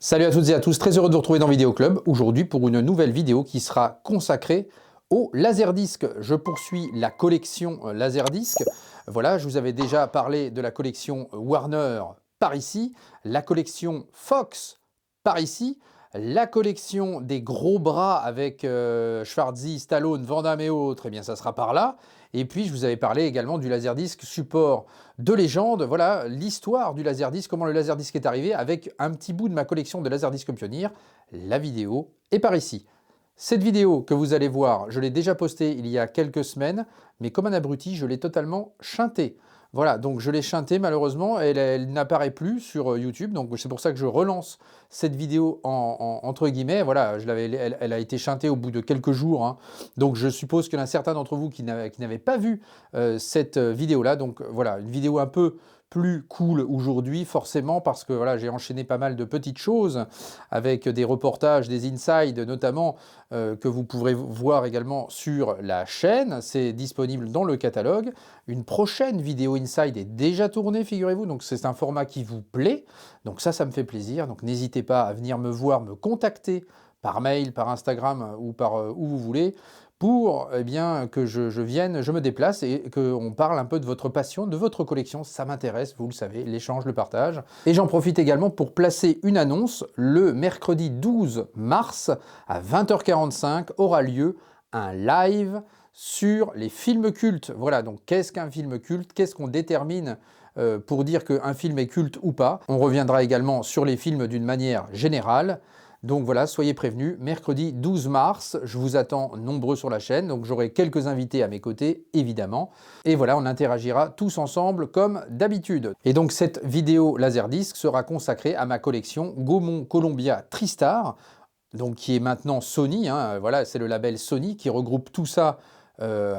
Salut à toutes et à tous, très heureux de vous retrouver dans Vidéo Club, aujourd'hui pour une nouvelle vidéo qui sera consacrée au Laserdisc. Je poursuis la collection Laserdisc. Voilà, je vous avais déjà parlé de la collection Warner par ici, la collection Fox par ici, la collection des gros bras avec Schwarzy, Stallone, Van Damme et autres, eh bien ça sera par là. Et puis je vous avais parlé également du Laserdisc support de légende. Voilà l'histoire du Laserdisc, comment le Laserdisc est arrivé avec un petit bout de ma collection de Laserdisc Pionnier. La vidéo est par ici. Cette vidéo que vous allez voir, je l'ai déjà postée il y a quelques semaines, mais comme un abruti, je l'ai totalement chintée. Voilà, donc je l'ai chintée malheureusement, elle n'apparaît plus sur YouTube, donc c'est pour ça que je relance cette vidéo entre guillemets. Voilà, elle a été chantée au bout de quelques jours, hein. Donc je suppose qu'il y en a certains d'entre vous qui n'avaient pas vu cette vidéo-là. Donc voilà, une vidéo un peu plus cool aujourd'hui, forcément, parce que voilà, j'ai enchaîné pas mal de petites choses avec des reportages, des insides notamment, que vous pourrez voir également sur la chaîne. C'est disponible dans le catalogue. Une prochaine vidéo inside est déjà tournée, figurez-vous, donc c'est un format qui vous plaît. Donc ça me fait plaisir. Donc n'hésitez pas à venir me voir, me contacter par mail, par Instagram ou par où vous voulez, pour bien, que je vienne, je me déplace et qu'on parle un peu de votre passion, de votre collection. Ça m'intéresse, vous le savez, l'échange, le partage. Et j'en profite également pour placer une annonce. Le mercredi 12 mars à 20h45 aura lieu un live sur les films cultes. Voilà, donc qu'est-ce qu'un film culte? Qu'est-ce qu'on détermine pour dire qu'un film est culte ou pas? On reviendra également sur les films d'une manière générale. Donc voilà, soyez prévenus, mercredi 12 mars, je vous attends nombreux sur la chaîne, donc j'aurai quelques invités à mes côtés, évidemment. Et voilà, on interagira tous ensemble comme d'habitude. Et donc cette vidéo Laserdisc sera consacrée à ma collection Gaumont Columbia TriStar, donc qui est maintenant Sony, hein, voilà, c'est le label Sony qui regroupe tout ça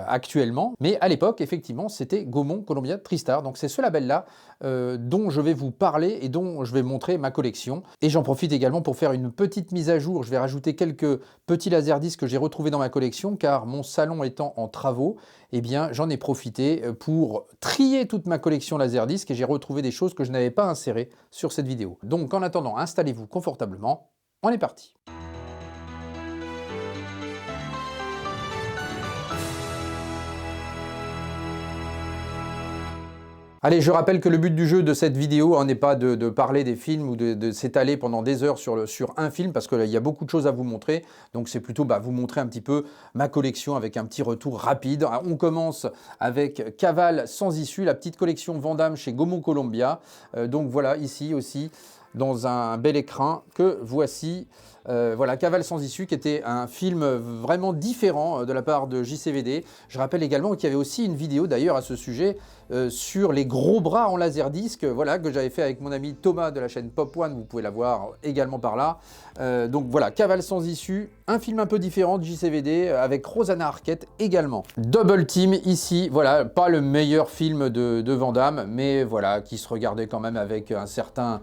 actuellement. Mais à l'époque, effectivement, c'était Gaumont Columbia TriStar. Donc c'est ce label-là dont je vais vous parler et dont je vais montrer ma collection. Et j'en profite également pour faire une petite mise à jour. Je vais rajouter quelques petits laserdiscs que j'ai retrouvés dans ma collection, car mon salon étant en travaux, eh bien j'en ai profité pour trier toute ma collection laserdiscs et j'ai retrouvé des choses que je n'avais pas insérées sur cette vidéo. Donc en attendant, installez-vous confortablement. On est parti. Allez, je rappelle que le but du jeu de cette vidéo n'est pas de parler des films ou de s'étaler pendant des heures sur un film, parce qu'il y a beaucoup de choses à vous montrer. Donc c'est plutôt vous montrer un petit peu ma collection avec un petit retour rapide. Alors, on commence avec Cavale sans issue, la petite collection Van Damme chez Gaumont Columbia. Donc voilà, ici aussi, dans un bel écrin que voici. Voilà, Cavale sans issue, qui était un film vraiment différent de la part de JCVD. Je rappelle également qu'il y avait aussi une vidéo d'ailleurs à ce sujet sur les gros bras en laserdisc, voilà, que j'avais fait avec mon ami Thomas de la chaîne Pop One, vous pouvez la voir également par là. Donc voilà, Cavale sans issue, un film un peu différent de JCVD avec Rosanna Arquette également. Double Team ici, voilà, pas le meilleur film de Van Damme, mais voilà, qui se regardait quand même avec un certain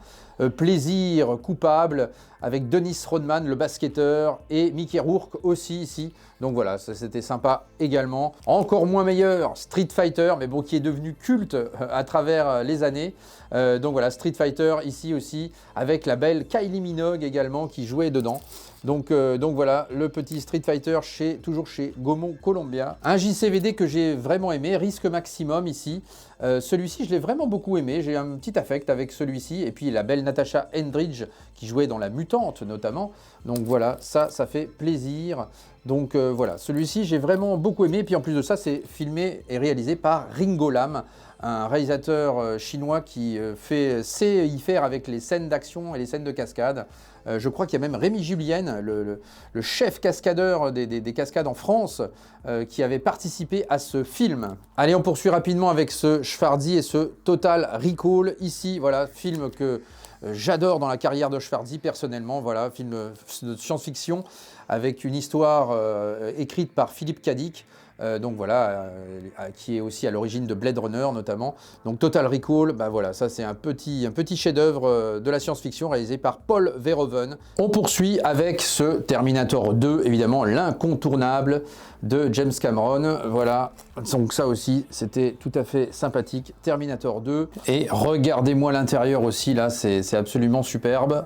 plaisir coupable, avec Dennis Rodman, le basketteur, et Mickey Rourke aussi ici. Donc voilà, ça c'était sympa également. Encore moins meilleur, Street Fighter, mais bon, qui est devenu culte à travers les années. Donc voilà, Street Fighter ici aussi, avec la belle Kylie Minogue également qui jouait dedans. Donc voilà, le petit Street Fighter toujours chez Gaumont Columbia. Un JCVD que j'ai vraiment aimé, Risque Maximum ici. Celui-ci, je l'ai vraiment beaucoup aimé. J'ai un petit affect avec celui-ci. Et puis la belle Natasha Hendridge qui jouait dans La Mutante notamment. Donc voilà, ça fait plaisir. Donc voilà, celui-ci, j'ai vraiment beaucoup aimé. Et puis en plus de ça, c'est filmé et réalisé par Ringo Lam, un réalisateur chinois qui sait y faire avec les scènes d'action et les scènes de cascade. Je crois qu'il y a même Rémi Julienne, le chef cascadeur des cascades en France, qui avait participé à ce film. Allez, on poursuit rapidement avec ce Schwarzy et ce Total Recall. Ici, voilà, film que j'adore dans la carrière de Schwarzy personnellement. Voilà, film de science-fiction avec une histoire écrite par Philippe K. Dick. Donc voilà, qui est aussi à l'origine de Blade Runner notamment. Donc Total Recall, voilà, ça c'est un petit chef-d'œuvre de la science-fiction réalisé par Paul Verhoeven. On poursuit avec ce Terminator 2, évidemment l'incontournable de James Cameron. Voilà, donc ça aussi c'était tout à fait sympathique, Terminator 2. Et regardez-moi l'intérieur aussi, là c'est absolument superbe.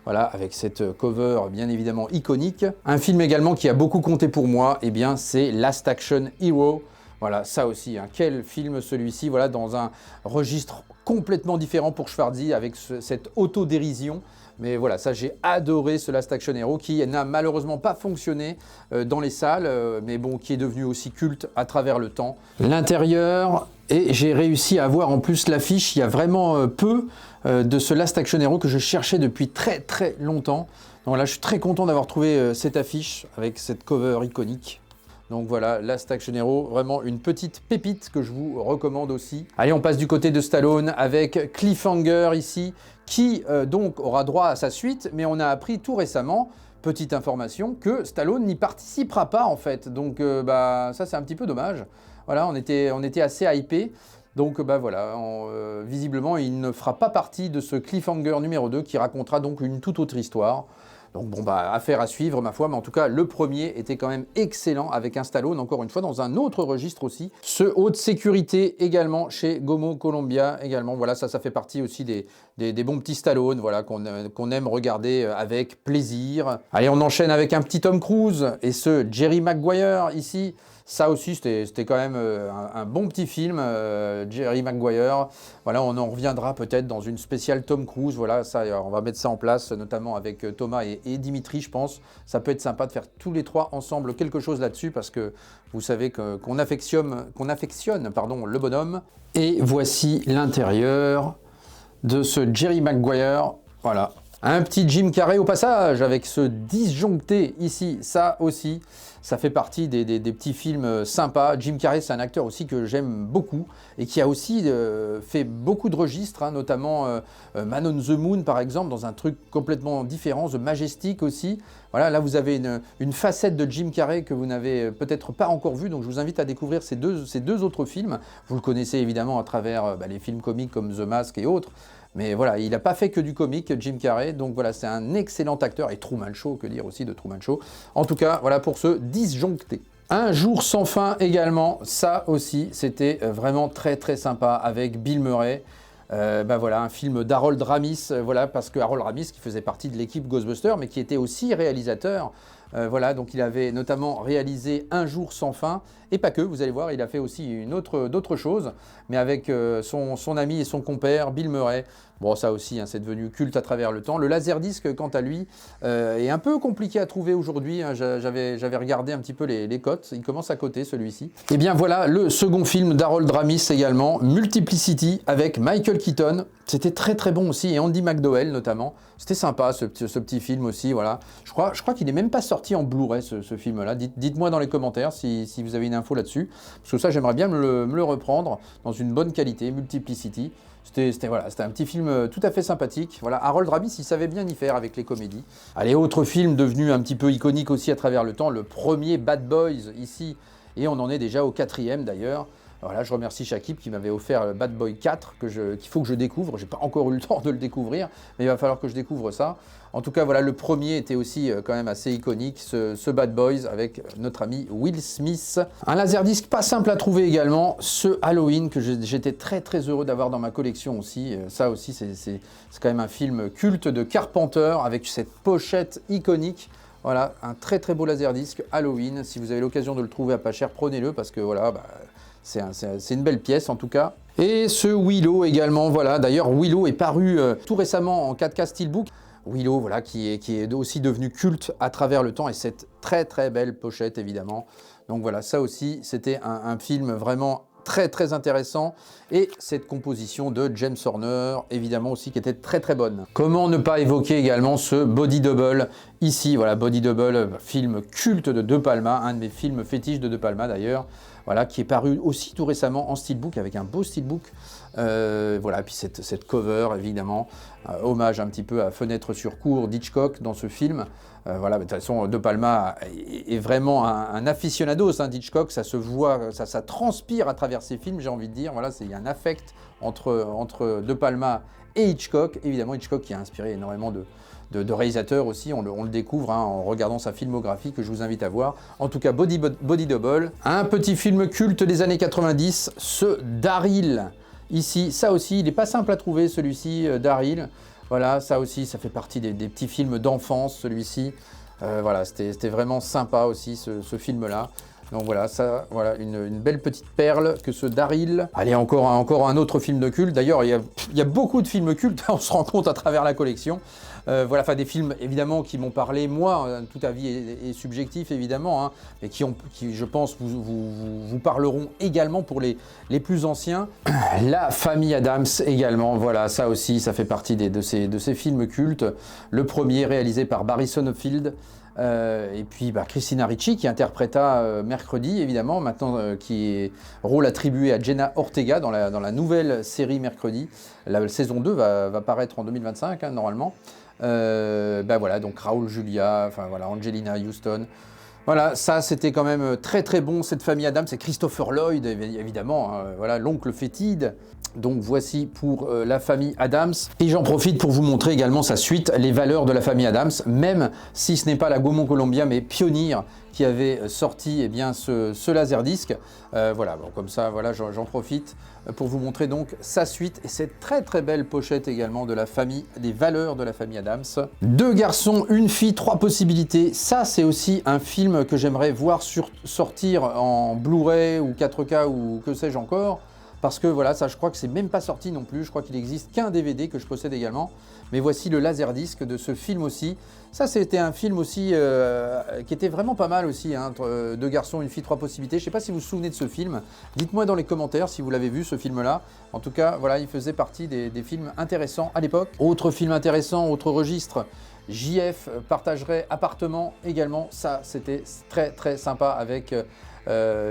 voilà, avec cette cover bien évidemment iconique. Un film également qui a beaucoup compté pour moi, eh bien c'est Last Action Hero. Voilà, ça aussi, hein. Quel film celui-ci, voilà, dans un registre complètement différent pour Schwarzy, avec cette autodérision. Mais voilà, ça j'ai adoré ce Last Action Hero qui n'a malheureusement pas fonctionné dans les salles, mais bon, qui est devenu aussi culte à travers le temps. L'intérieur, et j'ai réussi à voir en plus l'affiche, il y a vraiment peu de ce Last Action Hero que je cherchais depuis très très longtemps. Donc là, je suis très content d'avoir trouvé cette affiche avec cette cover iconique. Donc voilà, Last Action Hero, vraiment une petite pépite que je vous recommande aussi. Allez, on passe du côté de Stallone avec Cliffhanger ici, qui donc aura droit à sa suite, mais on a appris tout récemment, petite information, que Stallone n'y participera pas en fait. Donc bah, ça c'est un petit peu dommage. Voilà, on était assez hypés. Donc bah voilà, visiblement il ne fera pas partie de ce Cliffhanger numéro 2 qui racontera donc une toute autre histoire. Donc bon, bah, affaire à suivre ma foi, mais en tout cas le premier était quand même excellent avec un Stallone, encore une fois dans un autre registre aussi. Ce haute sécurité également chez Gomo Columbia également, voilà, ça fait partie aussi des bons petits Stallone, voilà, qu'on aime regarder avec plaisir. Allez, on enchaîne avec un petit Tom Cruise et ce Jerry Maguire ici. Ça aussi, c'était quand même un bon petit film, Jerry Maguire. Voilà, on en reviendra peut-être dans une spéciale Tom Cruise. Voilà, ça, on va mettre ça en place, notamment avec Thomas et Dimitri, je pense. Ça peut être sympa de faire tous les trois ensemble quelque chose là-dessus, parce que vous savez qu'on affectionne le bonhomme. Et voici l'intérieur de ce Jerry Maguire. Voilà. Un petit Jim Carrey au passage, avec ce disjoncté ici, ça aussi, ça fait partie des petits films sympas. Jim Carrey, c'est un acteur aussi que j'aime beaucoup et qui a aussi fait beaucoup de registres, hein, notamment Man on the Moon par exemple, dans un truc complètement différent, The Majestic aussi. Voilà, là vous avez une facette de Jim Carrey que vous n'avez peut-être pas encore vue, donc je vous invite à découvrir ces deux autres films. Vous le connaissez évidemment à travers les films comiques comme The Mask et autres. Mais voilà, il n'a pas fait que du comique, Jim Carrey. Donc voilà, c'est un excellent acteur. Et Truman Show, que dire aussi de Truman Show. En tout cas, voilà pour ce disjoncté. Un jour sans fin également. Ça aussi, c'était vraiment très très sympa avec Bill Murray. Ben voilà, un film d'Harold Ramis. Voilà, parce que Harold Ramis, qui faisait partie de l'équipe Ghostbusters, mais qui était aussi réalisateur. Voilà, donc il avait notamment réalisé Un jour sans fin, et pas que, vous allez voir, il a fait aussi d'autres choses, mais avec son ami et son compère, Bill Murray. Bon, ça aussi, hein, c'est devenu culte à travers le temps. Le Laserdisc, quant à lui, est un peu compliqué à trouver aujourd'hui. Hein. J'avais regardé un petit peu les cotes, il commence à coter celui-ci. Et bien voilà, le second film d'Harold Ramis également, Multiplicity, avec Michael Keaton. C'était très très bon aussi, et Andy McDowell notamment. C'était sympa ce petit film aussi, voilà. Je crois qu'il n'est même pas sorti en Blu-ray ce film-là. Dites-moi dans les commentaires si vous avez une info là-dessus. Parce que ça, j'aimerais bien me le reprendre dans une bonne qualité, Multiplicity. C'était un petit film tout à fait sympathique. Voilà, Harold Ramis, il savait bien y faire avec les comédies. Allez, autre film devenu un petit peu iconique aussi à travers le temps, le premier Bad Boys ici. Et on en est déjà au 4e d'ailleurs. Voilà, je remercie Shakib qui m'avait offert Bad Boy 4 qu'il faut que je découvre. J'ai pas encore eu le temps de le découvrir, mais il va falloir que je découvre ça. En tout cas, voilà, le premier était aussi quand même assez iconique, ce Bad Boys avec notre ami Will Smith. Un laserdisc pas simple à trouver également, ce Halloween que j'étais très très heureux d'avoir dans ma collection aussi. Ça aussi, c'est quand même un film culte de Carpenter avec cette pochette iconique. Voilà, un très très beau laserdisc Halloween. Si vous avez l'occasion de le trouver à pas cher, prenez-le parce que voilà, c'est une belle pièce en tout cas. Et ce Willow également, voilà. D'ailleurs, Willow est paru tout récemment en 4K Steelbook. Willow, voilà, qui est aussi devenu culte à travers le temps et cette très très belle pochette évidemment. Donc voilà, ça aussi, c'était un film vraiment très très intéressant et cette composition de James Horner évidemment aussi qui était très très bonne. Comment ne pas évoquer également ce Body Double ici, voilà, Body Double, film culte de De Palma, un de mes films fétiches de De Palma d'ailleurs, voilà, qui est paru aussi tout récemment en steelbook avec un beau steelbook. Voilà, puis cette cover évidemment, hommage un petit peu à Fenêtre sur cour d'Hitchcock dans ce film. Voilà, de toute façon, De Palma est vraiment un aficionados hein, d'Hitchcock, ça se voit, ça transpire à travers ses films, j'ai envie de dire. Voilà, il y a un affect entre De Palma et Hitchcock. Évidemment, Hitchcock qui a inspiré énormément de réalisateurs aussi, on le découvre hein, en regardant sa filmographie que je vous invite à voir. En tout cas, Body Double, un petit film culte des années 90, ce Daryl. Ici, ça aussi, il n'est pas simple à trouver celui-ci, Daryl. Voilà, ça aussi, ça fait partie des petits films d'enfance, celui-ci. Voilà, c'était vraiment sympa aussi, ce film-là. Donc voilà, ça, voilà, une belle petite perle que ce Daryl. Allez, encore un autre film de culte. D'ailleurs, il y a beaucoup de films cultes, on se rend compte à travers la collection. Voilà, enfin des films évidemment qui m'ont parlé, moi, tout avis est subjectif évidemment, hein, mais qui, je pense, vous parleront également pour les plus anciens. La famille Addams également, voilà, ça aussi, ça fait partie de ces films cultes. Le premier réalisé par Barry Sonnenfeld. Et puis Christina Ricci qui interpréta Mercredi évidemment, maintenant qui est rôle attribué à Jenna Ortega dans la nouvelle série Mercredi. La saison 2 va paraître en 2025 hein, normalement. Voilà, donc Raoul Julia, enfin voilà, Angelina Houston. Voilà, ça c'était quand même très très bon, cette famille Addams, c'est Christopher Lloyd évidemment, hein, voilà, l'oncle fétide. Donc voici pour la famille Addams. Et j'en profite pour vous montrer également sa suite, Les valeurs de la famille Addams, même si ce n'est pas la Gaumont Columbia, mais Pioneer qui avait sorti eh bien, ce laserdisc. Voilà, bon, comme ça, voilà, j'en profite pour vous montrer donc sa suite et cette très très belle pochette également de la famille, des valeurs de la famille Addams. 2 garçons, 1 fille, 3 possibilités. Ça, c'est aussi un film que j'aimerais voir sortir en Blu-ray ou 4K ou que sais-je encore. Parce que voilà, ça je crois que c'est même pas sorti non plus, je crois qu'il n'existe qu'un DVD que je possède également. Mais voici le laserdisc de ce film aussi. Ça c'était un film aussi qui était vraiment pas mal aussi, hein, entre 2 garçons, 1 fille, 3 possibilités. Je sais pas si vous vous souvenez de ce film, dites-moi dans les commentaires si vous l'avez vu ce film-là. En tout cas, voilà, il faisait partie des films intéressants à l'époque. Autre film intéressant, autre registre, JF partagerait Appartement également. Ça c'était très très sympa avec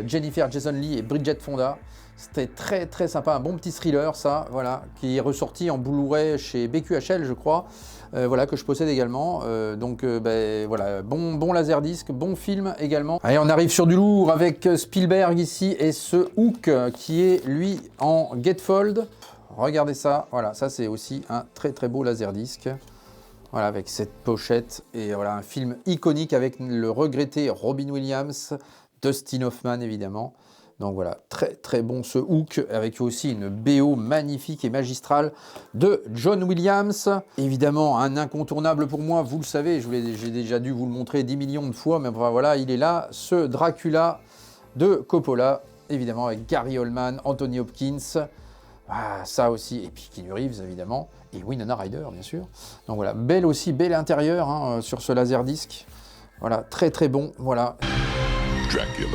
Jennifer Jason Leigh et Bridget Fonda. C'était très très sympa, un bon petit thriller ça, voilà, qui est ressorti en Blu-ray chez BQHL je crois, voilà, que je possède également. Voilà, bon laserdisc, bon film également. Allez, on arrive sur du lourd avec Spielberg ici et ce Hook qui est lui en Gatefold. Regardez ça, voilà, ça c'est aussi un très très beau laserdisc. Voilà, avec cette pochette et voilà, un film iconique avec le regretté Robin Williams, Dustin Hoffman évidemment. Donc voilà, très très bon ce Hook, avec aussi une BO magnifique et magistrale de John Williams. Évidemment, un incontournable pour moi, vous le savez, j'ai déjà dû vous le montrer 10 millions de fois, mais enfin, voilà, il est là, ce Dracula de Coppola, évidemment avec Gary Oldman, Anthony Hopkins, ça aussi, et puis Keanu Reeves évidemment, et Winona Ryder bien sûr. Donc voilà, bel intérieur hein, sur ce laserdisc. Voilà, très très bon, voilà. Dracula.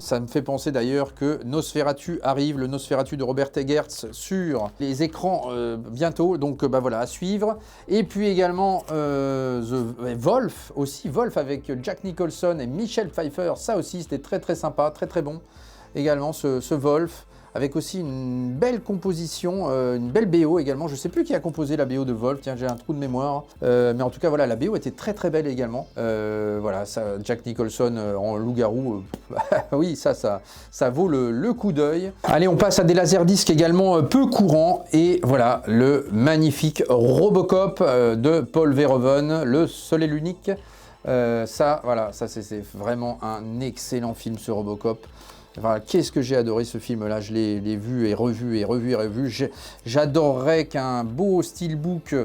Ça me fait penser d'ailleurs que Nosferatu arrive, le Nosferatu de Robert Eggers sur les écrans bientôt, donc voilà, à suivre. Et puis également Wolf aussi, Wolf avec Jack Nicholson et Michelle Pfeiffer, ça aussi c'était très très sympa, très très bon. Également ce Wolf, avec aussi une belle composition, une belle BO également. Je ne sais plus qui a composé la BO de Wolf, tiens, j'ai un trou de mémoire. Mais en tout cas, voilà, la BO était très très belle également. Voilà, ça, Jack Nicholson en loup-garou, oui, ça vaut le coup d'œil. Allez, on passe à des laserdiscs également peu courants. Et voilà, le magnifique Robocop de Paul Verhoeven, le seul et l'unique. Ça, voilà, ça c'est vraiment un excellent film, ce Robocop. Enfin, qu'est-ce que j'ai adoré ce film-là, je l'ai vu et revu et revu et revu. J'adorerais qu'un beau steelbook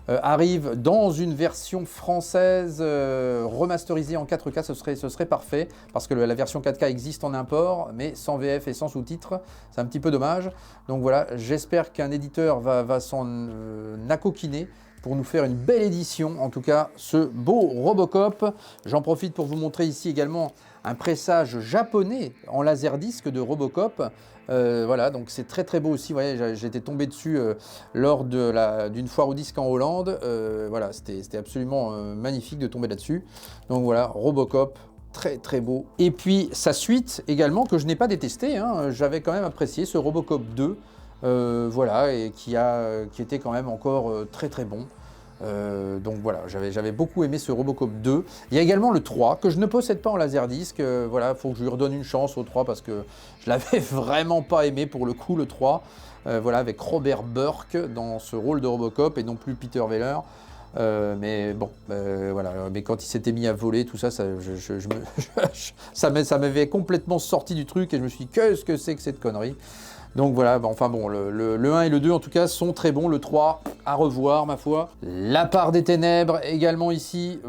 arrive dans une version française remasterisée en 4K, ce serait parfait, parce que la version 4K existe en import, mais sans VF et sans sous-titres, c'est un petit peu dommage. Donc voilà, j'espère qu'un éditeur va s'en accoquiner pour nous faire une belle édition, en tout cas ce beau Robocop. J'en profite pour vous montrer ici également un pressage japonais en laserdisc de Robocop. Voilà, donc c'est très très beau aussi. Ouais, j'étais tombé dessus lors d'une foire au disque en Hollande. Voilà, c'était absolument magnifique de tomber là-dessus. Donc voilà, Robocop, très très beau. Et puis sa suite également que je n'ai pas détesté, hein. J'avais quand même apprécié ce Robocop 2. Voilà, et qui était quand même encore très très bon. Donc voilà, j'avais beaucoup aimé ce Robocop 2. Il y a également le 3 que je ne possède pas en laserdisc. Voilà, il faut que je lui redonne une chance au 3 parce que je l'avais vraiment pas aimé pour le coup, le 3. Voilà, avec Robert Burke dans ce rôle de Robocop et non plus Peter Weller. Mais bon, voilà. Mais quand il s'était mis à voler, tout ça, ça m'avait complètement sorti du truc et je me suis dit, qu'est-ce que c'est que cette connerie? Donc voilà, enfin bon, le 1 et le 2 en tout cas sont très bons, le 3 à revoir ma foi. La part des ténèbres également ici,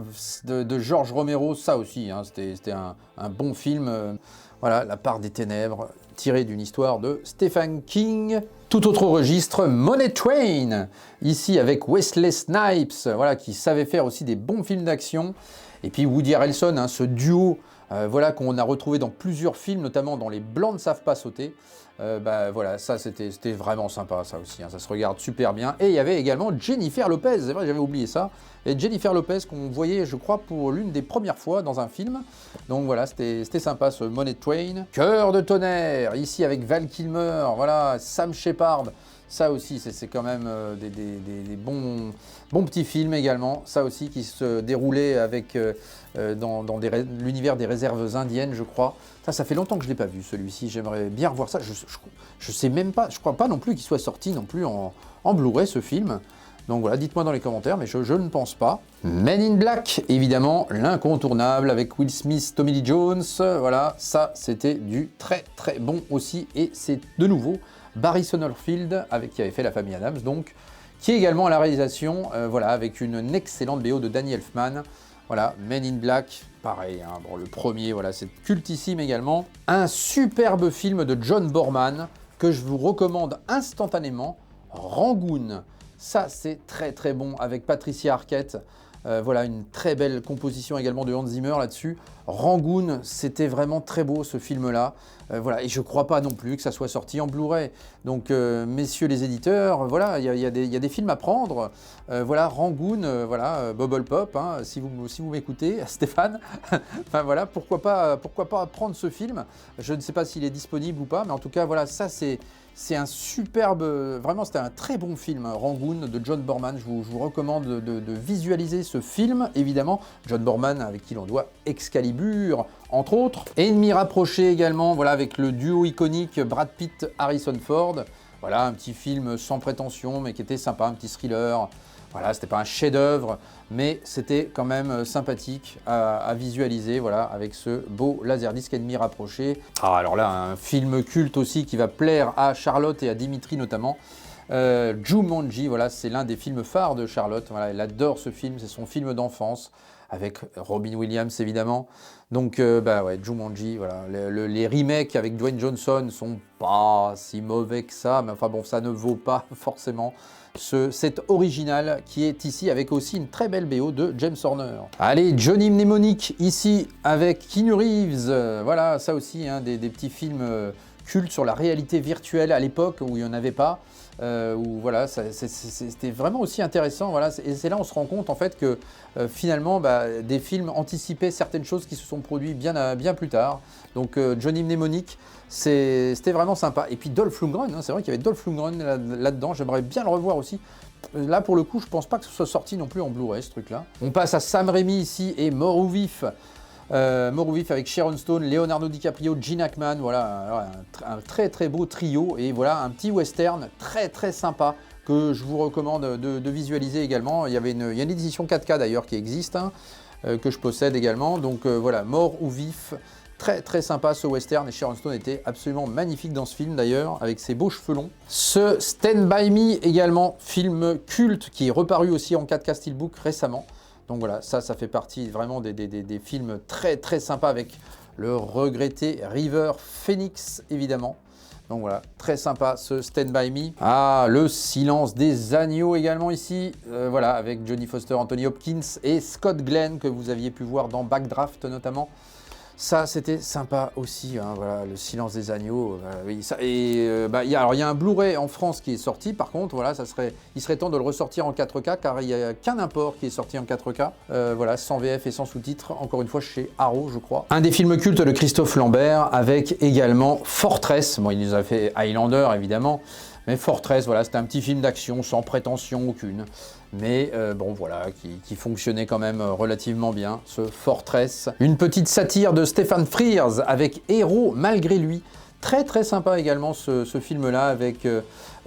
de George Romero, ça aussi, hein, c'était un bon film. Voilà, La part des ténèbres, tiré d'une histoire de Stephen King. Tout autre registre, Money Train, ici avec Wesley Snipes, voilà, qui savait faire aussi des bons films d'action. Et puis Woody Harrelson, hein, ce duo voilà, qu'on a retrouvé dans plusieurs films, notamment dans Les Blancs ne savent pas sauter. Voilà, ça c'était vraiment sympa, ça aussi, hein, ça se regarde super bien. Et il y avait également Jennifer Lopez, c'est vrai, j'avais oublié ça. Et Jennifer Lopez qu'on voyait, je crois, pour l'une des premières fois dans un film. Donc voilà, c'était sympa ce Money Train. Cœur de tonnerre, ici avec Val Kilmer, voilà, Sam Shepard. Ça aussi, c'est quand même des bons petits films également. Ça aussi qui se déroulait avec, dans l'univers des réserves indiennes, je crois. Ça fait longtemps que je ne l'ai pas vu celui-ci. J'aimerais bien revoir ça. Je sais même pas, je crois pas non plus qu'il soit sorti non plus en Blu-ray ce film. Donc voilà, dites-moi dans les commentaires, mais je ne pense pas. Men in Black, évidemment, l'incontournable avec Will Smith, Tommy Lee Jones. Voilà, ça c'était du très très bon aussi. Et c'est de nouveau Barry Sonnenfeld, qui avait fait La Famille Adams, donc, qui est également à la réalisation, voilà, avec une excellente BO de Danny Elfman. Voilà, Men in Black, pareil, hein, bon, le premier, voilà, c'est cultissime également. Un superbe film de John Boorman, que je vous recommande instantanément, Rangoon. Ça, c'est très très bon, avec Patricia Arquette. Voilà, une très belle composition également de Hans Zimmer là-dessus. Rangoon, c'était vraiment très beau ce film-là. Voilà, et je ne crois pas non plus que ça soit sorti en Blu-ray. Donc, messieurs les éditeurs, voilà, il y a des films à prendre. Voilà, Rangoon, voilà, Bubble Pop, hein, si vous m'écoutez, Stéphane. Enfin voilà, pourquoi pas prendre ce film. Je ne sais pas s'il est disponible ou pas, mais en tout cas, voilà, ça c'est un superbe, vraiment c'était un très bon film, Rangoon de John Boorman. Je vous recommande de visualiser ce film, évidemment. John Boorman avec qui l'on doit Excalibur, entre autres. Ennemi rapproché également, voilà, avec le duo iconique Brad Pitt-Harrison Ford. Voilà, un petit film sans prétention, mais qui était sympa, un petit thriller. Voilà, c'était pas un chef-d'œuvre, mais c'était quand même sympathique à visualiser, voilà, avec ce beau laserdisc Ennemi rapproché. Ah, alors là, un film culte aussi qui va plaire à Charlotte et à Dimitri notamment. Jumanji, voilà, c'est l'un des films phares de Charlotte. Voilà, elle adore ce film, c'est son film d'enfance, avec Robin Williams évidemment. Donc, ouais, Jumanji, voilà. Les remakes avec Dwayne Johnson sont pas si mauvais que ça, mais enfin bon, ça ne vaut pas forcément cet original qui est ici avec aussi une très belle BO de James Horner. Allez, Johnny Mnemonic ici avec Keanu Reeves. Voilà, ça aussi, hein, des petits films cultes sur la réalité virtuelle à l'époque où il n'y en avait pas. Où voilà, c'était vraiment aussi intéressant. Voilà, et c'est là on se rend compte en fait que finalement des films anticipaient certaines choses qui se sont produites bien plus tard. Donc Johnny Mnemonic, c'était vraiment sympa. Et puis Dolph Lundgren, hein, c'est vrai qu'il y avait Dolph Lundgren là-dedans. J'aimerais bien le revoir aussi. Là pour le coup, je pense pas que ce soit sorti non plus en Blu-ray ce truc-là. On passe à Sam Raimi ici et Mort ou Vif. Mort ou Vif avec Sharon Stone, Leonardo DiCaprio, Gene Hackman, voilà, un très très beau trio et voilà un petit western très très sympa que je vous recommande de visualiser également. Il y a une édition 4K d'ailleurs qui existe, hein, que je possède également, donc voilà, Mort ou Vif, très très sympa ce western et Sharon Stone était absolument magnifique dans ce film d'ailleurs avec ses beaux cheveux longs. Ce Stand By Me également, film culte qui est reparu aussi en 4K Steelbook récemment. Donc voilà, ça fait partie vraiment des films très très sympas avec le regretté River Phoenix évidemment. Donc voilà, très sympa ce Stand By Me. Ah, le Silence des agneaux également ici. Voilà, avec Jodie Foster, Anthony Hopkins et Scott Glenn que vous aviez pu voir dans Backdraft notamment. Ça, c'était sympa aussi, hein, voilà, le Silence des agneaux. Oui, ça, et il y a un Blu-ray en France qui est sorti, par contre, voilà, il serait temps de le ressortir en 4K, car il n'y a qu'un import qui est sorti en 4K, voilà, sans VF et sans sous-titres, encore une fois chez Arrow, je crois. Un des films cultes de Christophe Lambert, avec également Fortress, bon, il nous a fait Highlander, évidemment, mais Fortress, voilà, c'était un petit film d'action sans prétention aucune. Mais bon voilà, qui fonctionnait quand même relativement bien, ce Fortress. Une petite satire de Stephen Frears avec Héros malgré lui. Très très sympa également ce film-là avec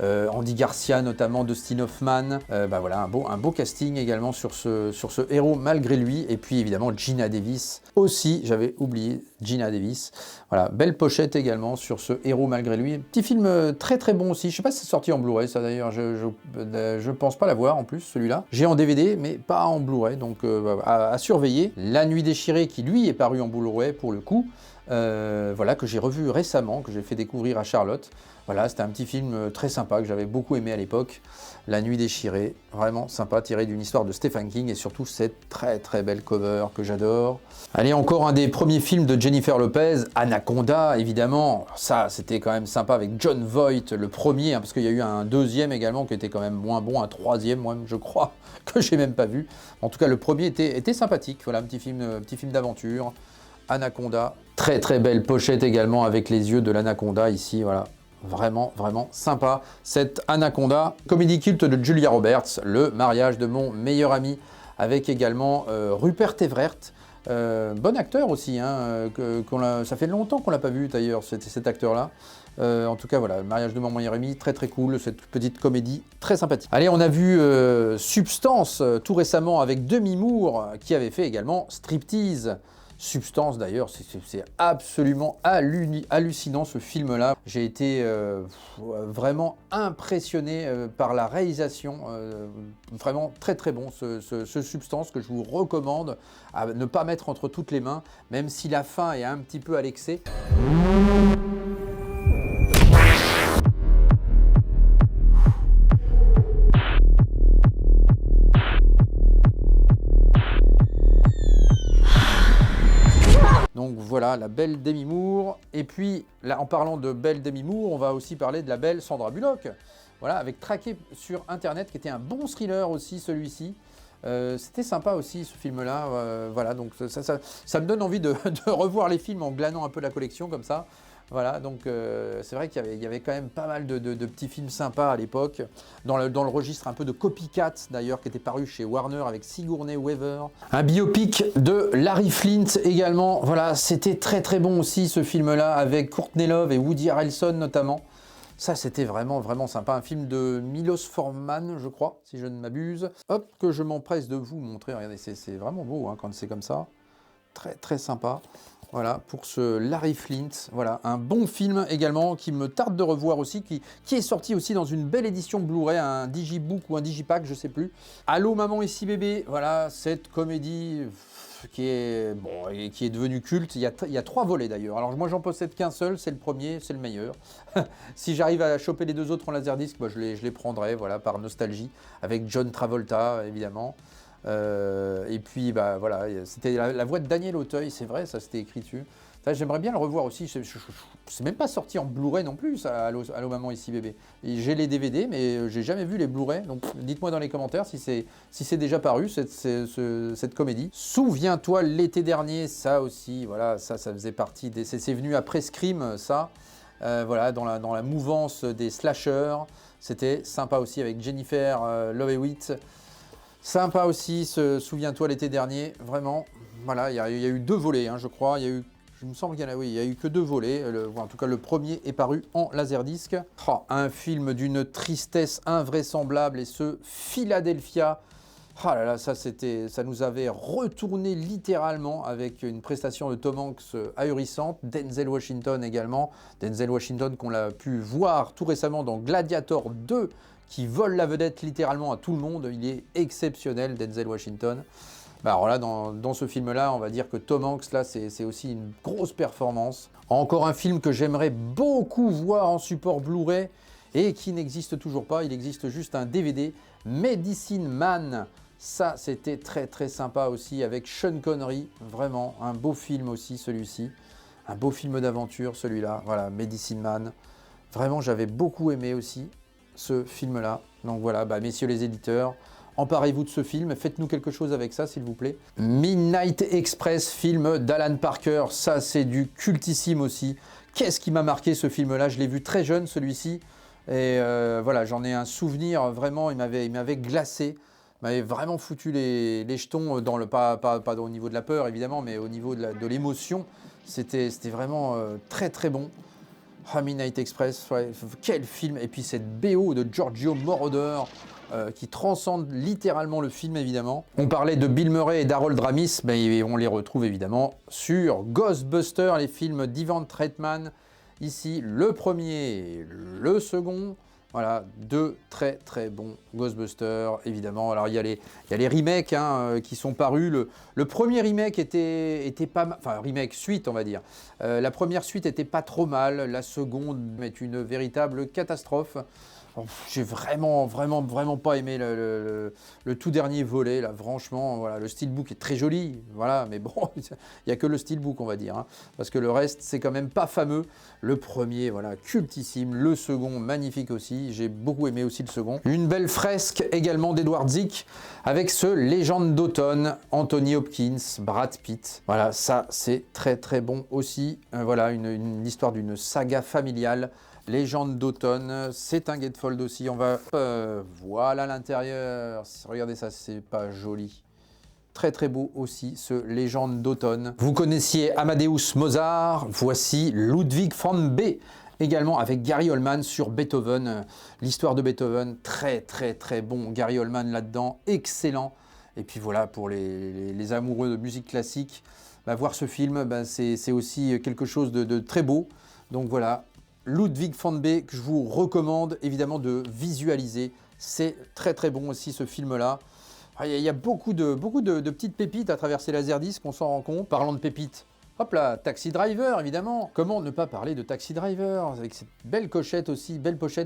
Andy Garcia notamment, Dustin Hoffman. Bah voilà, un beau casting également sur ce héros malgré lui. Et puis évidemment Geena Davis aussi, j'avais oublié Geena Davis. Voilà, belle pochette également sur ce héros malgré lui. Petit film très très bon aussi. Je sais pas si c'est sorti en Blu-ray ça d'ailleurs, je pense pas l'avoir en plus celui-là. J'ai en DVD mais pas en Blu-ray, donc à surveiller. La Nuit déchirée qui lui est paru en Blu-ray pour le coup. Voilà, que j'ai revu récemment, que j'ai fait découvrir à Charlotte. Voilà, c'était un petit film très sympa que j'avais beaucoup aimé à l'époque. La Nuit déchirée, vraiment sympa, tiré d'une histoire de Stephen King et surtout cette très très belle cover que j'adore. Allez, encore un des premiers films de Jennifer Lopez, Anaconda, évidemment. Ça, c'était quand même sympa avec Jon Voight, le premier, hein, parce qu'il y a eu un deuxième également qui était quand même moins bon, un troisième, moi je crois, que j'ai même pas vu. En tout cas, le premier était sympathique. Voilà, un petit film d'aventure. Anaconda, très très belle pochette également avec les yeux de l'Anaconda ici, voilà. Vraiment, vraiment sympa. Cette Anaconda, comédie culte de Julia Roberts, le mariage de mon meilleur ami, avec également Rupert Everett, bon acteur aussi, hein, ça fait longtemps qu'on l'a pas vu d'ailleurs, cet acteur-là. En tout cas, voilà, le mariage de mon meilleur ami, très très cool, cette petite comédie très sympathique. Allez, on a vu Substance tout récemment avec Demi Moore, qui avait fait également Striptease. Substance d'ailleurs, c'est absolument hallucinant ce film-là. J'ai été vraiment impressionné par la réalisation, vraiment très très bon ce Substance que je vous recommande à ne pas mettre entre toutes les mains, même si la fin est un petit peu à l'excès. Donc voilà, la belle Demi Moore. Et puis, là, en parlant de belle Demi Moore, on va aussi parler de la belle Sandra Bullock. Voilà, avec Traqué sur Internet, qui était un bon thriller aussi, celui-ci. C'était sympa aussi, ce film-là. Voilà, donc ça me donne envie de revoir les films en glanant un peu la collection, comme ça. Voilà, donc c'est vrai qu'il y avait quand même pas mal de petits films sympas à l'époque, dans le registre un peu de copycat d'ailleurs, qui était paru chez Warner avec Sigourney Weaver. Un biopic de Larry Flint également, voilà, c'était très très bon aussi ce film-là, avec Courtney Love et Woody Harrelson notamment. Ça, c'était vraiment, vraiment sympa. Un film de Milos Forman, je crois, si je ne m'abuse. Hop, que je m'empresse de vous montrer. Regardez, c'est vraiment beau hein, quand c'est comme ça. Très, très sympa. Voilà, pour ce Larry Flint, voilà, un bon film également qui me tarde de revoir aussi, qui est sorti aussi dans une belle édition Blu-ray, un digibook ou un digipack, je sais plus. Allô maman ici bébé, voilà, cette comédie qui est devenue culte. Il y a 3 volets d'ailleurs. Alors moi j'en possède qu'un seul, c'est le premier, c'est le meilleur. Si j'arrive à choper les 2 autres en laserdisc, bah, je les prendrai, voilà, par nostalgie, avec John Travolta évidemment. Et puis bah voilà, c'était la voix de Daniel Auteuil, c'est vrai, ça c'était écrit dessus. J'aimerais bien le revoir aussi, c'est même pas sorti en Blu-ray non plus, ça, Allô maman ici bébé. J'ai les DVD mais j'ai jamais vu les Blu-ray, donc dites-moi dans les commentaires si c'est déjà paru cette comédie. Souviens-toi l'été dernier, ça aussi, voilà, ça faisait partie c'est venu après Scream, ça. Voilà, dans la mouvance des slashers, c'était sympa aussi avec Jennifer Love Hewitt. Sympa aussi, souviens-toi l'été dernier, vraiment, voilà, il y a eu 2 volets, hein, je crois, il me semble qu'il y en a, oui, il y a eu que 2 volets, en tout cas le premier est paru en laserdisc. Oh, un film d'une tristesse invraisemblable et ce Philadelphia, ah là là, ça nous avait retourné littéralement avec une prestation de Tom Hanks ahurissante, Denzel Washington également, Denzel Washington qu'on a pu voir tout récemment dans Gladiator 2, qui vole la vedette littéralement à tout le monde. Il est exceptionnel, Denzel Washington. Bah alors là, dans ce film-là, on va dire que Tom Hanks, là, c'est aussi une grosse performance. Encore un film que j'aimerais beaucoup voir en support Blu-ray et qui n'existe toujours pas. Il existe juste un DVD, Medicine Man. Ça, c'était très très sympa aussi avec Sean Connery. Vraiment, un beau film aussi, celui-ci. Un beau film d'aventure, celui-là. Voilà, Medicine Man. Vraiment, j'avais beaucoup aimé aussi ce film-là. Donc voilà, bah, messieurs les éditeurs, emparez-vous de ce film, faites-nous quelque chose avec ça, s'il vous plaît. Midnight Express, film d'Alan Parker, ça c'est du cultissime aussi. Qu'est-ce qui m'a marqué ce film-là? Je l'ai vu très jeune, celui-ci, et voilà, j'en ai un souvenir, vraiment, il m'avait glacé, il m'avait vraiment foutu les jetons, pas au niveau de la peur, évidemment, mais au niveau de l'émotion. C'était vraiment très très bon. Ah, Midnight Express, ouais, quel film! Et puis cette BO de Giorgio Moroder qui transcende littéralement le film, évidemment. On parlait de Bill Murray et d'Harold Ramis, ben, on les retrouve évidemment sur Ghostbusters, les films d'Ivan Reitman. Ici, le premier, le second. Voilà, deux très très bons Ghostbusters, évidemment. Alors, il y a les remakes qui sont parus. Le premier remake était pas mal, enfin, remake suite, on va dire. La première suite était pas trop mal. La seconde est une véritable catastrophe. J'ai vraiment pas aimé le tout dernier volet, là, franchement, voilà, le steelbook est très joli, voilà, mais bon, il n'y a que le steelbook, on va dire, hein, parce que le reste, c'est quand même pas fameux. Le premier, voilà, cultissime, le second, magnifique aussi, j'ai beaucoup aimé aussi le second. Une belle fresque également d'Edward Zick, avec ce Légende d'automne, Anthony Hopkins, Brad Pitt, voilà, ça, c'est très très bon aussi, voilà, une histoire d'une saga familiale. Légende d'automne, c'est un gatefold aussi. On va voilà l'intérieur. Regardez ça, c'est pas joli. Très très beau aussi ce Légende d'automne. Vous connaissiez Amadeus Mozart, voici Ludwig van Beethoven, également avec Gary Oldman sur Beethoven. L'histoire de Beethoven, très très très bon. Gary Oldman là-dedans, excellent. Et puis voilà, pour les amoureux de musique classique, bah, voir ce film, bah, c'est aussi quelque chose de très beau. Donc voilà. Ludwig van Beethoven, que je vous recommande évidemment de visualiser. C'est très très bon aussi ce film-là. Il y a beaucoup de petites pépites à travers ces laserdiscs, on s'en rend compte. Parlant de pépites, hop là, Taxi Driver évidemment. Comment ne pas parler de Taxi Driver avec cette belle pochette aussi,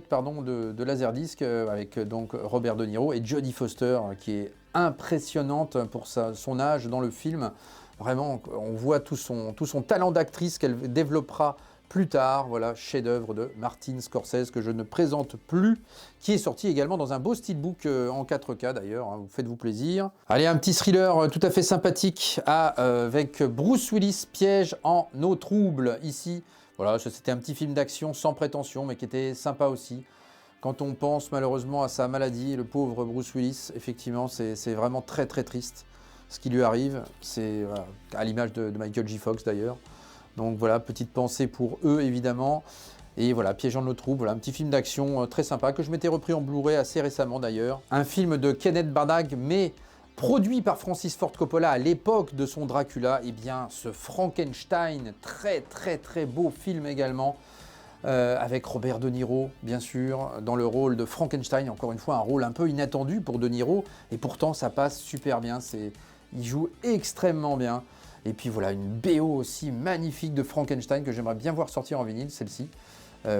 pardon, de laserdisc avec donc Robert De Niro et Jodie Foster qui est impressionnante pour son âge dans le film. Vraiment, on voit tout son talent d'actrice qu'elle développera plus tard. Voilà, chef-d'œuvre de Martin Scorsese que je ne présente plus, qui est sorti également dans un beau steelbook en 4K d'ailleurs, hein, faites-vous plaisir. Allez, un petit thriller tout à fait sympathique avec Bruce Willis, Piège en eau trouble ici. Voilà, c'était un petit film d'action sans prétention mais qui était sympa aussi. Quand on pense malheureusement à sa maladie, le pauvre Bruce Willis, effectivement c'est vraiment très très triste ce qui lui arrive. C'est voilà, à l'image de Michael J. Fox d'ailleurs. Donc voilà, petite pensée pour eux évidemment. Et voilà, Piège en eau trouble, voilà, un petit film d'action très sympa que je m'étais repris en Blu-ray assez récemment d'ailleurs. Un film de Kenneth Branagh, mais produit par Francis Ford Coppola à l'époque de son Dracula. Et bien ce Frankenstein, très très très beau film également. Avec Robert De Niro, bien sûr, dans le rôle de Frankenstein. Encore une fois, un rôle un peu inattendu pour De Niro. Et pourtant, ça passe super bien. Il joue extrêmement bien. Et puis voilà, une BO aussi magnifique de Frankenstein que j'aimerais bien voir sortir en vinyle, celle-ci.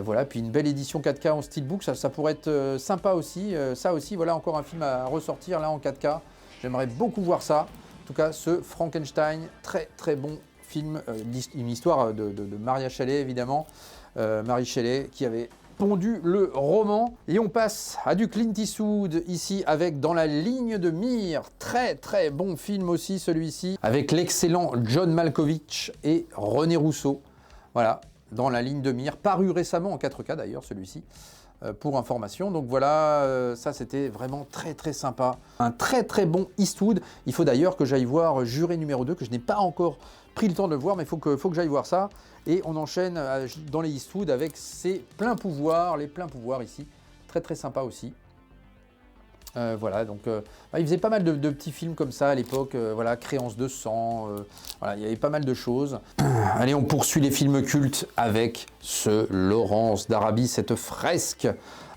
Voilà, puis une belle édition 4K en steelbook, ça pourrait être sympa aussi. Ça aussi, voilà, encore un film à ressortir là en 4K. J'aimerais beaucoup voir ça. En tout cas, ce Frankenstein, très très bon film. Une histoire de Maria Shelley, évidemment. Mary Shelley qui avait pondu le roman. Et on passe à du Clint Eastwood ici avec Dans la ligne de mire. Très très bon film aussi celui-ci. Avec l'excellent John Malkovich et René Rousseau. Voilà, Dans la ligne de mire. Paru récemment en 4K d'ailleurs celui-ci. Pour information. Donc voilà, ça c'était vraiment très très sympa. Un très très bon Eastwood. Il faut d'ailleurs que j'aille voir Juré numéro 2, que je n'ai pas encore pris le temps de le voir, mais il faut que j'aille voir ça. Et on enchaîne dans les Eastwood avec ses pleins pouvoirs, les pleins pouvoirs ici. Très très sympa aussi. Voilà, donc il faisait pas mal de petits films comme ça à l'époque, voilà, Créance de sang, voilà, il y avait pas mal de choses. Allez, on poursuit les films cultes avec ce Laurence d'Arabie, cette fresque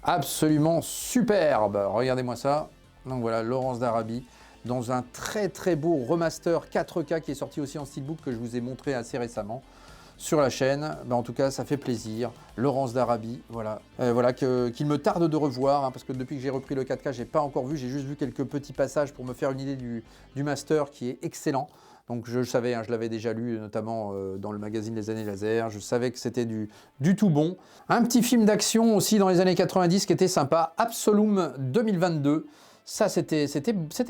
absolument superbe. Regardez-moi ça. Donc voilà, Laurence d'Arabie, dans un très très beau remaster 4K qui est sorti aussi en steelbook que je vous ai montré assez récemment sur la chaîne. En tout cas, ça fait plaisir. Laurence d'Arabie, voilà, qu'il me tarde de revoir, hein, parce que depuis que j'ai repris le 4K, j'ai pas encore vu, j'ai juste vu quelques petits passages pour me faire une idée du master qui est excellent. Donc je savais, hein, je l'avais déjà lu notamment dans le magazine Les Années Laser, je savais que c'était du tout bon. Un petit film d'action aussi dans les années 90 qui était sympa, Absolum 2022. Ça, c'était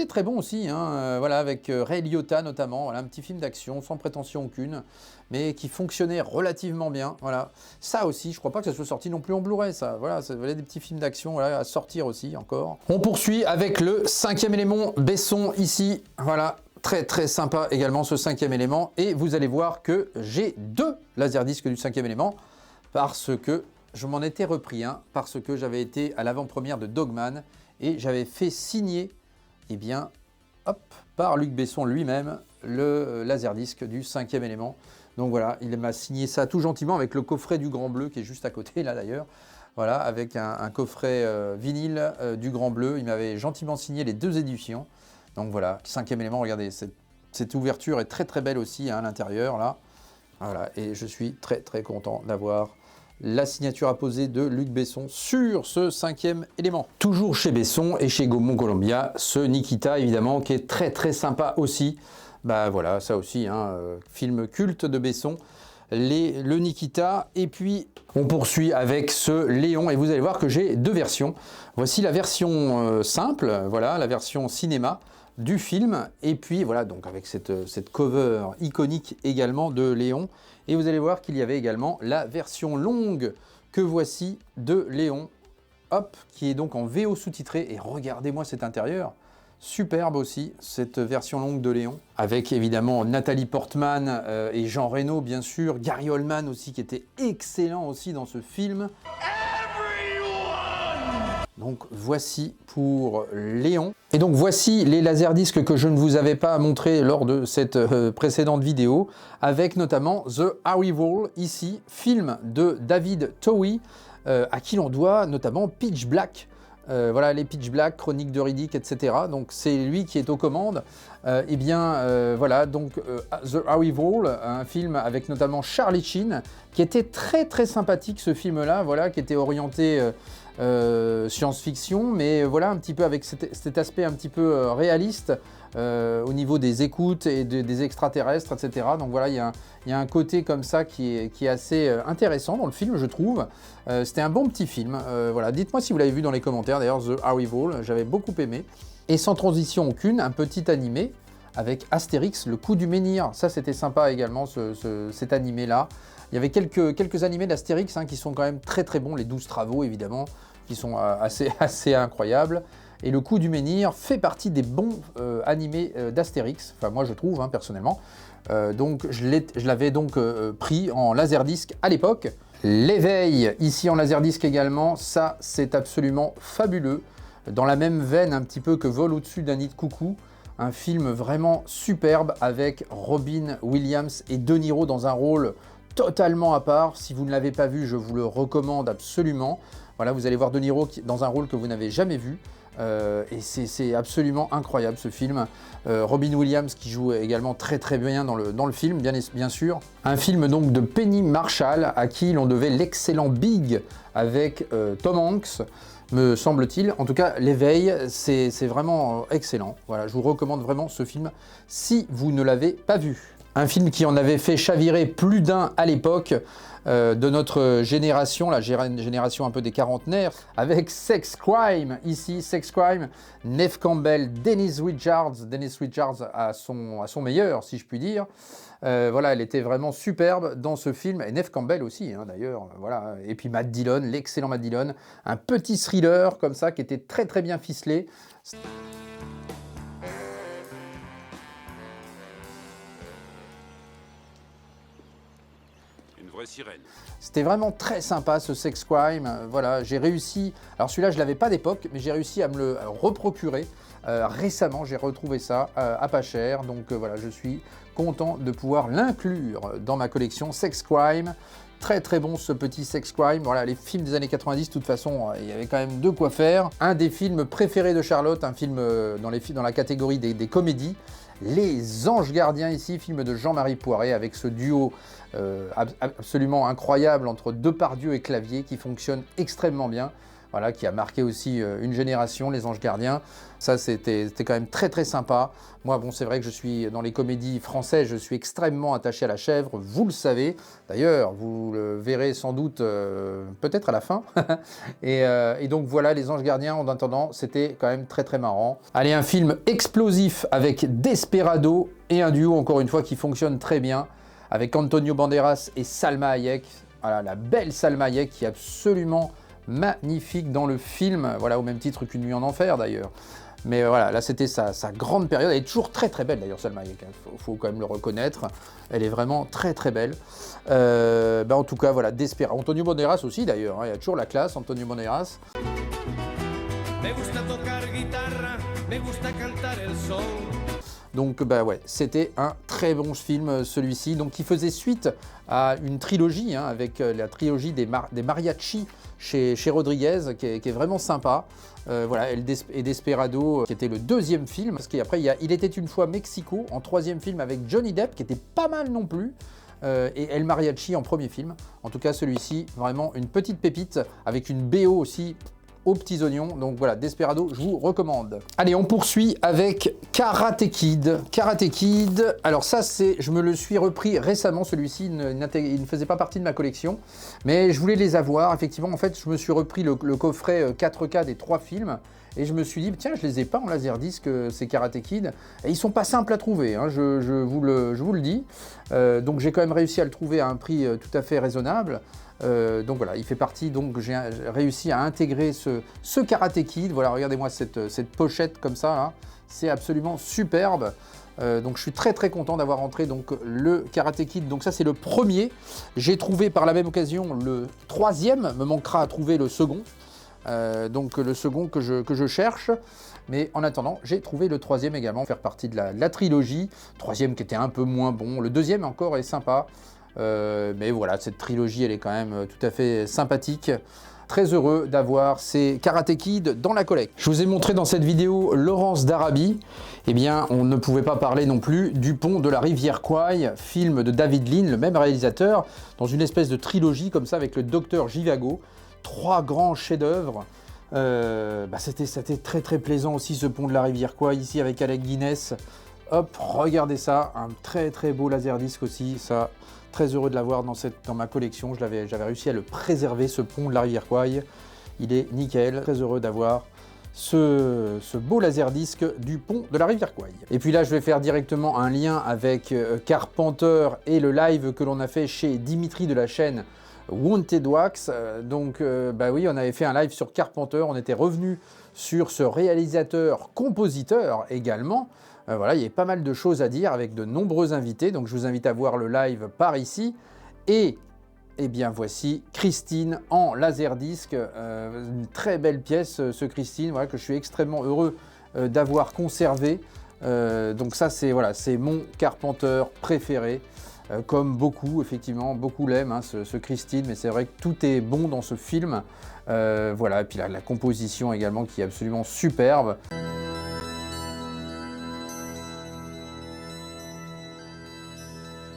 très bon aussi, hein, voilà, avec Ray Liotta notamment, voilà, un petit film d'action sans prétention aucune, mais qui fonctionnait relativement bien, voilà. Ça aussi, je crois pas que ça soit sorti non plus en Blu-ray, ça, voilà, des petits films d'action, voilà, à sortir aussi, encore. On poursuit avec le 5e élément, Besson, ici, voilà, très très sympa également ce 5e élément, et vous allez voir que j'ai deux laserdiscs du 5e élément, parce que je m'en étais repris un, parce que j'avais été à l'avant-première de Dogman et j'avais fait signer, eh bien, hop, par Luc Besson lui-même, le laserdisc du 5e élément. Donc voilà, il m'a signé ça tout gentiment avec le coffret du Grand Bleu qui est juste à côté là d'ailleurs. Voilà, avec un coffret vinyle du Grand Bleu. Il m'avait gentiment signé les 2 éditions. Donc voilà, 5e élément, regardez, cette ouverture est très très belle aussi hein, à l'intérieur là. Voilà, et je suis très très content d'avoir la signature apposée de Luc Besson sur ce 5e élément. Toujours chez Besson et chez Gaumont Columbia, ce Nikita évidemment qui est très très sympa aussi. Bah voilà, ça aussi, hein, film culte de Besson, le Nikita. Et puis on poursuit avec ce Léon et vous allez voir que j'ai 2 versions. Voici la version simple, voilà, la version cinéma du film. Et puis voilà, donc avec cette cover iconique également de Léon. Et vous allez voir qu'il y avait également la version longue que voici de Léon, hop, qui est donc en VO sous-titré. Et regardez-moi cet intérieur, superbe aussi, cette version longue de Léon, avec évidemment Nathalie Portman et Jean Reno, bien sûr, Gary Oldman aussi, qui était excellent aussi dans ce film. Donc voici pour Léon. Et donc voici les laserdiscs que je ne vous avais pas montré lors de cette précédente vidéo, avec notamment The Arrival, ici, film de David Towie, à qui l'on doit notamment Pitch Black. Voilà, les Pitch Black, Chronique de Riddick, etc. Donc c'est lui qui est aux commandes. Eh bien, voilà, donc The Arrival, un film avec notamment Charlie Sheen, qui était très très sympathique ce film-là, voilà, qui était orienté science-fiction, mais voilà, un petit peu avec cet aspect un petit peu réaliste au niveau des écoutes et des extraterrestres, etc. Donc voilà, il y a un côté comme ça qui est assez intéressant dans le film, je trouve. C'était un bon petit film. Voilà, dites-moi si vous l'avez vu dans les commentaires, d'ailleurs, The Arrival, j'avais beaucoup aimé. Et sans transition aucune, un petit animé avec Astérix, le coup du menhir. Ça, c'était sympa également, cet animé-là. Il y avait quelques animés d'Astérix hein, qui sont quand même très très bons, les 12 travaux évidemment, qui sont assez incroyables. Et le coup du menhir fait partie des bons animés d'Astérix, enfin moi je trouve hein, personnellement. Donc je l'avais donc pris en laserdisc à l'époque. L'éveil, ici en laserdisc également, ça c'est absolument fabuleux. Dans la même veine un petit peu que Vol au-dessus d'un nid de coucou. Un film vraiment superbe avec Robin Williams et De Niro dans un rôle totalement à part. Si vous ne l'avez pas vu, je vous le recommande absolument. Voilà, vous allez voir De Niro dans un rôle que vous n'avez jamais vu. Et c'est absolument incroyable ce film. Robin Williams qui joue également très très bien dans le film, bien sûr. Un film donc de Penny Marshall à qui l'on devait l'excellent Big avec Tom Hanks, me semble-t-il. En tout cas, L'éveil, c'est vraiment excellent. Voilà, je vous recommande vraiment ce film si vous ne l'avez pas vu. Un film qui en avait fait chavirer plus d'un à l'époque de notre génération, la génération un peu des quarantenaires, avec Sex Crime, ici, Sex Crime, Neve Campbell, Dennis Richards à son meilleur, si je puis dire. Voilà, elle était vraiment superbe dans ce film, et Neve Campbell aussi, hein, d'ailleurs, voilà. Et puis Matt Dillon, l'excellent Matt Dillon, un petit thriller comme ça, qui était très très bien ficelé. Sirène. C'était vraiment très sympa ce Sex Crime, voilà, j'ai réussi, alors celui-là je l'avais pas d'époque, mais j'ai réussi à me le reprocurer récemment, j'ai retrouvé ça à pas cher, donc voilà, je suis content de pouvoir l'inclure dans ma collection Sex Crime. Très très bon ce petit Sex Crime, voilà, les films des années 90, de toute façon, il y avait quand même de quoi faire. Un des films préférés de Charlotte, un film dans la catégorie des comédies, Les Anges Gardiens ici, film de Jean-Marie Poiret avec ce duo absolument incroyable entre Depardieu et Clavier qui fonctionne extrêmement bien. Voilà, qui a marqué aussi une génération, Les Anges Gardiens. Ça, c'était quand même très très sympa. Moi, bon, c'est vrai que je suis dans les comédies françaises, je suis extrêmement attaché à la chèvre, vous le savez. D'ailleurs, vous le verrez sans doute peut-être à la fin. et donc voilà, Les Anges Gardiens, en attendant, c'était quand même très très marrant. Allez, un film explosif avec Desperado et un duo, encore une fois, qui fonctionne très bien, avec Antonio Banderas et Salma Hayek. Voilà, la belle Salma Hayek qui est absolument magnifique dans le film, voilà, au même titre qu'Une nuit en enfer d'ailleurs. Mais voilà, là c'était sa grande période. Elle est toujours très très belle d'ailleurs, Salma Hayek. Il faut quand même le reconnaître. Elle est vraiment très très belle. En tout cas, voilà, Desperado. Antonio Banderas aussi d'ailleurs. Il y a toujours la classe, Antonio Banderas. Donc ouais, c'était un très bon film celui-ci, donc qui faisait suite à une trilogie, hein, avec la trilogie des mariachis chez Rodriguez, qui est vraiment sympa. Voilà, et Desperado, qui était le deuxième film, parce qu'après il y a Il était une fois Mexico, en troisième film avec Johnny Depp, qui était pas mal non plus. Et El Mariachi en premier film. En tout cas, celui-ci, vraiment une petite pépite, avec une BO aussi aux petits oignons. Donc voilà, Desperado, je vous recommande. Allez, on poursuit avec Karate Kid. Karate Kid, alors ça, je me le suis repris récemment, celui-ci, il ne faisait pas partie de ma collection, mais je voulais les avoir. Effectivement, en fait, je me suis repris le coffret 4K des 3 films, et je me suis dit, tiens, je les ai pas en laserdisc, ces Karate Kid, et ils sont pas simples à trouver, hein, je vous le dis. Donc j'ai quand même réussi à le trouver à un prix tout à fait raisonnable. Donc voilà, il fait partie, donc j'ai réussi à intégrer ce Karate Kid. Voilà, regardez-moi cette pochette comme ça, là. C'est absolument superbe. Donc je suis très très content d'avoir entré donc le Karate Kid. Donc ça c'est le premier. J'ai trouvé par la même occasion le troisième, me manquera à trouver le second. Donc le second que je cherche. Mais en attendant, j'ai trouvé le troisième également, faire partie de la trilogie. Troisième qui était un peu moins bon. Le deuxième encore est sympa. Mais voilà, cette trilogie, elle est quand même tout à fait sympathique. Très heureux d'avoir ces Karate Kid dans la collecte. Je vous ai montré dans cette vidéo Lawrence d'Arabie. Eh bien, on ne pouvait pas parler non plus du pont de la rivière Kwai, film de David Lean, le même réalisateur, dans une espèce de trilogie comme ça avec le docteur Zhivago. 3 grands chefs-d'œuvre. C'était très très plaisant aussi ce pont de la rivière Kwai ici avec Alec Guinness. Hop, regardez ça, un très très beau laserdisc aussi, ça. Très heureux de l'avoir dans ma collection. J'avais réussi à le préserver, ce pont de la rivière Kwai. Il est nickel. Très heureux d'avoir ce beau laserdisc du pont de la rivière Kwai. Et puis là, je vais faire directement un lien avec Carpenter et le live que l'on a fait chez Dimitri de la chaîne Wanted Wax. Oui, on avait fait un live sur Carpenter. On était revenu sur ce réalisateur-compositeur également. Voilà, il y a pas mal de choses à dire avec de nombreux invités, donc je vous invite à voir le live par ici. Et bien voici Christine en laserdisc, une très belle pièce ce Christine, voilà, que je suis extrêmement heureux d'avoir conservé. Donc ça c'est mon Carpenter préféré, comme beaucoup, effectivement, beaucoup l'aiment, hein, ce Christine, mais c'est vrai que tout est bon dans ce film. Voilà, et puis la composition également qui est absolument superbe.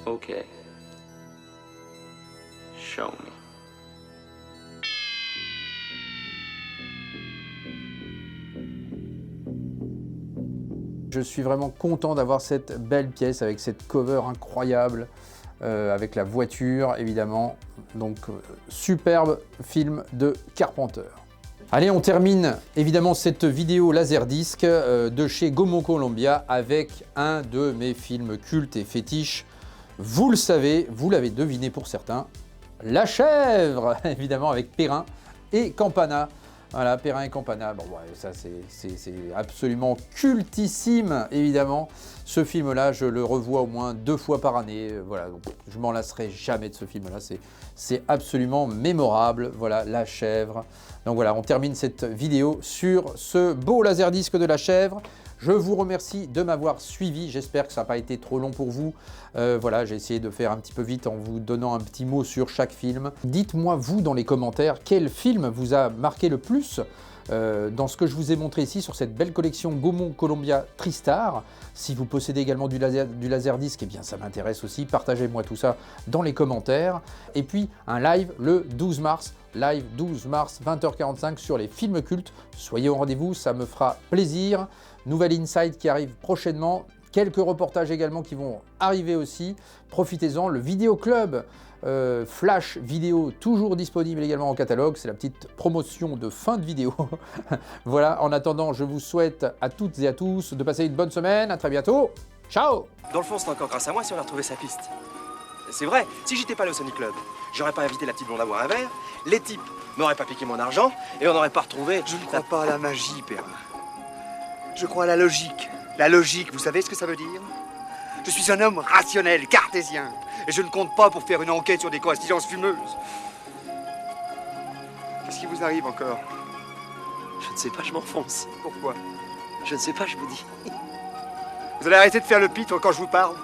Okay. Show me. Je suis vraiment content d'avoir cette belle pièce avec cette cover incroyable, avec la voiture évidemment. Donc superbe film de Carpenter. Allez, on termine évidemment cette vidéo laserdisc de chez Gaumont Columbia avec un de mes films cultes et fétiches. Vous le savez, vous l'avez deviné pour certains, La Chèvre, évidemment avec Perrin et Campana. Voilà, Perrin et Campana, bon ouais, ça c'est absolument cultissime, évidemment. Ce film-là, je le revois au moins 2 fois par année, voilà, donc je m'en lasserai jamais de ce film-là, c'est absolument mémorable, voilà, La Chèvre. Donc voilà, on termine cette vidéo sur ce beau laserdisc de La Chèvre. Je vous remercie de m'avoir suivi, j'espère que ça n'a pas été trop long pour vous. Voilà, j'ai essayé de faire un petit peu vite en vous donnant un petit mot sur chaque film. Dites-moi vous dans les commentaires quel film vous a marqué le plus dans ce que je vous ai montré ici sur cette belle collection Gaumont Columbia TriStar. Si vous possédez également du laserdisc, eh bien ça m'intéresse aussi, partagez-moi tout ça dans les commentaires. Et puis un live le 12 mars, 20h45 sur les films cultes. Soyez au rendez-vous, ça me fera plaisir. Nouvelle Inside qui arrive prochainement, quelques reportages également qui vont arriver aussi. Profitez-en, le Vidéo Club Flash vidéo toujours disponible également en catalogue, c'est la petite promotion de fin de vidéo. Voilà, en attendant, je vous souhaite à toutes et à tous de passer une bonne semaine, à très bientôt, ciao. Dans le fond, c'est encore grâce à moi si on a retrouvé sa piste. C'est vrai, si j'étais pas allé au Sonic Club, j'aurais pas invité la petite blonde à boire un verre, les types m'auraient pas piqué mon argent, et on n'aurait pas retrouvé... Je ne crois pas à la magie, Perrin. Je crois à la logique. La logique, vous savez ce que ça veut dire? Je suis un homme rationnel, cartésien. Et je ne compte pas pour faire une enquête sur des coïncidences fumeuses. Qu'est-ce qui vous arrive encore? Je ne sais pas, je m'enfonce. Pourquoi? Je ne sais pas, je vous dis. Vous allez arrêter de faire le pitre quand je vous parle?